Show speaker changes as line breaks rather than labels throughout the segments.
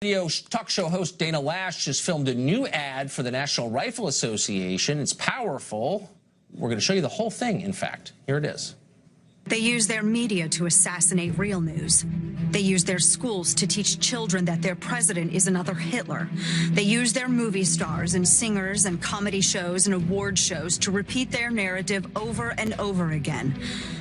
Radio talk show host Dana Loesch just filmed a new ad for the National Rifle Association. It's powerful. We're going to show you the whole thing, in fact. Here it is.
They use their media to assassinate real news. They use their schools to teach children that their president is another Hitler. They use their movie stars and singers and comedy shows and award shows to repeat their narrative over and over again.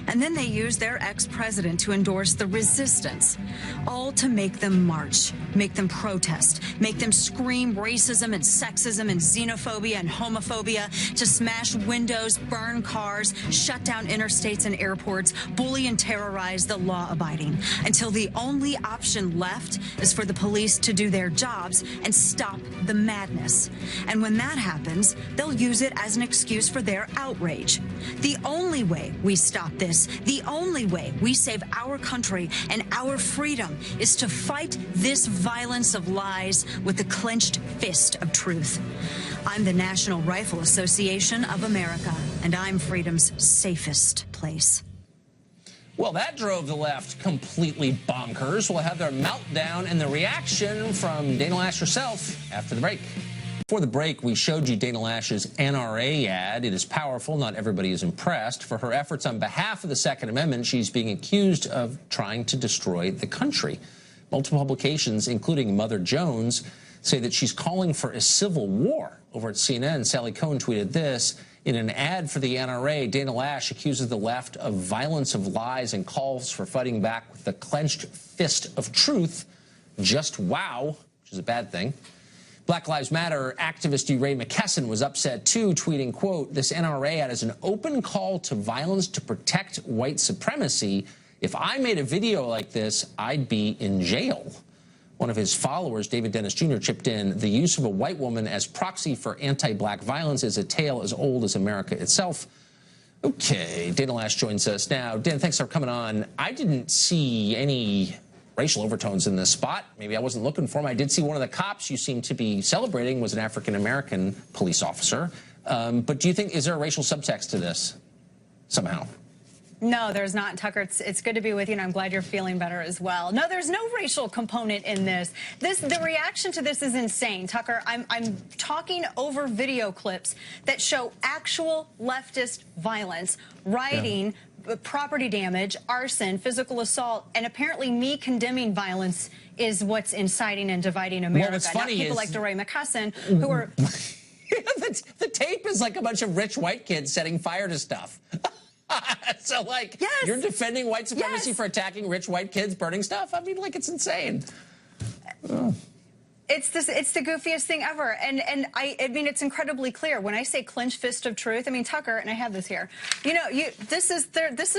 And then they use their ex-president to endorse the resistance, all to make them march, make them protest, make them scream racism and sexism and xenophobia and homophobia, to smash windows, burn cars, shut down interstates and airports, bully and terrorize the law-abiding, until the only option left is for the police to do their jobs and stop the madness. And when that happens, they'll use it as an excuse for their outrage. The only way we stop this, the only way we save our country and our freedom, is to fight this violence of lies with the clenched fist of truth. I'm the National Rifle Association of America, and I'm freedom's safest place.
Well, that drove the left completely bonkers. We'll have their meltdown and the reaction from Dana Loesch herself after the break. Before the break, we showed you Dana Loesch's NRA ad. It is powerful. Not everybody is impressed. For her efforts on behalf of the Second Amendment, she's being accused of trying to destroy the country. Multiple publications, including Mother Jones, say that she's calling for a civil war. Over at CNN, Sally Cohn tweeted this. In an ad for the NRA, Dana Loesch accuses the left of violence of lies and calls for fighting back with the clenched fist of truth. Just wow, which is a bad thing. Black Lives Matter activist Ray McKesson was upset too, tweeting, quote, "This NRA ad is an open call to violence to protect white supremacy. If I made a video like this, I'd be in jail." One of his followers, David Dennis Jr., chipped in, "The use of a white woman as proxy for anti-black violence is a tale as old as America itself." Okay, Dana Loesch joins us now. Dan, thanks for coming on. I didn't see any racial overtones in this spot. Maybe I wasn't looking for them. I did see one of the cops you seem to be celebrating was an African-American police officer. But do you think, is there a racial subtext to this somehow?
No, there's not, Tucker. It's good to be with you, and I'm glad you're feeling better as well. No, there's no racial component in this. The reaction to this is insane, Tucker. I'm talking over video clips that show actual leftist violence, rioting, property damage, arson, physical assault, and apparently me condemning violence is what's inciting and dividing America.
Well, what's funny
people
is,
like Ray McKesson, who are...
the tape is like a bunch of rich white kids setting fire to stuff. So, like, yes, you're defending white supremacy, yes, for attacking rich white kids burning stuff? I mean, like, it's insane.
It's the goofiest thing ever. And I mean, it's incredibly clear. When I say clenched fist of truth, I mean, Tucker, and I have this here, you know, this is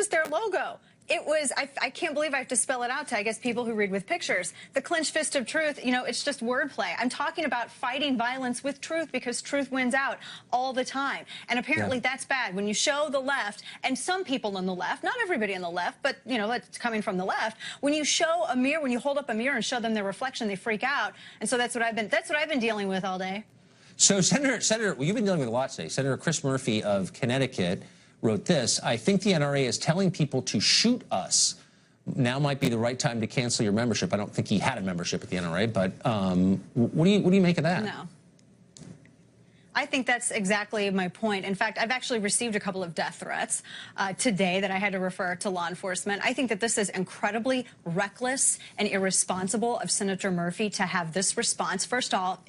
their logo. It was, I can't believe I have to spell it out to, I guess, people who read with pictures. The clenched fist of truth, you know, it's just wordplay. I'm talking about fighting violence with truth because truth wins out all the time. And apparently that's bad. When you show the left, and some people on the left, not everybody on the left, but, you know, that's coming from the left, when you show a mirror, when you hold up a mirror and show them their reflection, they freak out. And so that's what I've been dealing with all day.
So, Senator, well, you've been dealing with a lot today. Senator Chris Murphy of Connecticut wrote this: "I think the NRA is telling people to shoot us. Now might be the right time to cancel your membership." I don't think he had a membership at the NRA, but what do you make of that?
No. I think that's exactly my point. In fact, I've actually received a couple of death threats today that I had to refer to law enforcement. I think that this is incredibly reckless and irresponsible of Senator Murphy to have this response. First of all,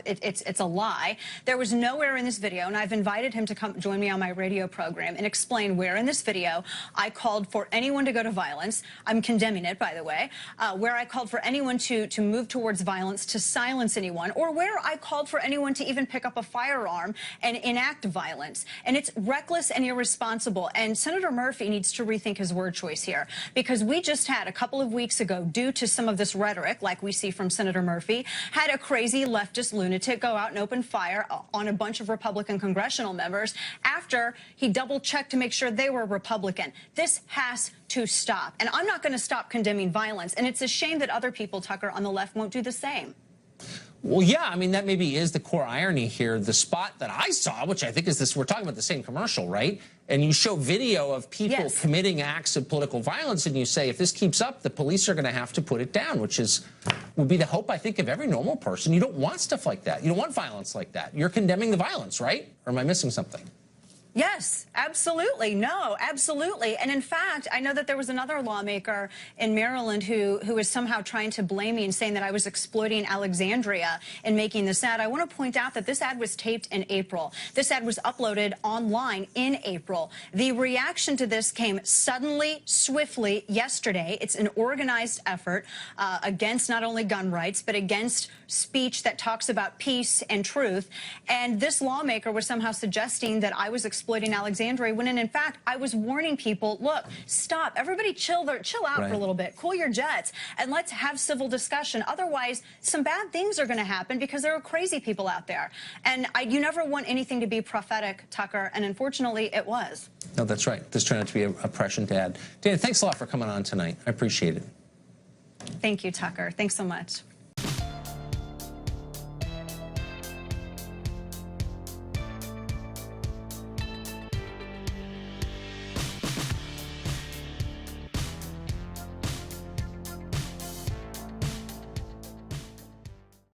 it's a lie. There was nowhere in this video, and I've invited him to come join me on my radio program and explain where in this video I called for anyone to go to violence. I'm condemning it, by the way. Where I called for anyone to move towards violence, to silence anyone, or where I called for anyone to even pick up a firearm and enact violence. And it's reckless and irresponsible. And Senator Murphy needs to rethink his word choice here, because we just had a couple of weeks ago, due to some of this rhetoric, like we see from Senator Murphy, had a crazy leftist lunatic go out and open fire on a bunch of Republican congressional members after he double-checked to make sure they were Republican. This has to stop. And I'm not going to stop condemning violence. And it's a shame that other people, Tucker, on the left won't do the same.
Well, yeah, I mean, that maybe is the core irony here. The spot that I saw, which I think is this, we're talking about the same commercial, right? And you show video of people committing acts of political violence, and you say, if this keeps up, the police are going to have to put it down, which would be the hope, I think, of every normal person. You don't want stuff like that. You don't want violence like that. You're condemning the violence, right? Or am I missing something?
Yes, absolutely. No, absolutely. And in fact, I know that there was another lawmaker in Maryland who was somehow trying to blame me and saying that I was exploiting Alexandria in making this ad. I want to point out that this ad was taped in April. This ad was uploaded online in April. The reaction to this came suddenly, swiftly yesterday. It's an organized effort against not only gun rights, but against speech that talks about peace and truth. And this lawmaker was somehow suggesting that I was exploiting Alexandria, when in fact I was warning people, look, stop, everybody chill out for a little bit, cool your jets, and let's have civil discussion. Otherwise, some bad things are going to happen because there are crazy people out there. And you never want anything to be prophetic, Tucker, and unfortunately it was.
No, that's right. This turned out to be a prescient ad. Dana, thanks a lot for coming on tonight. I appreciate it.
Thank you, Tucker. Thanks so much.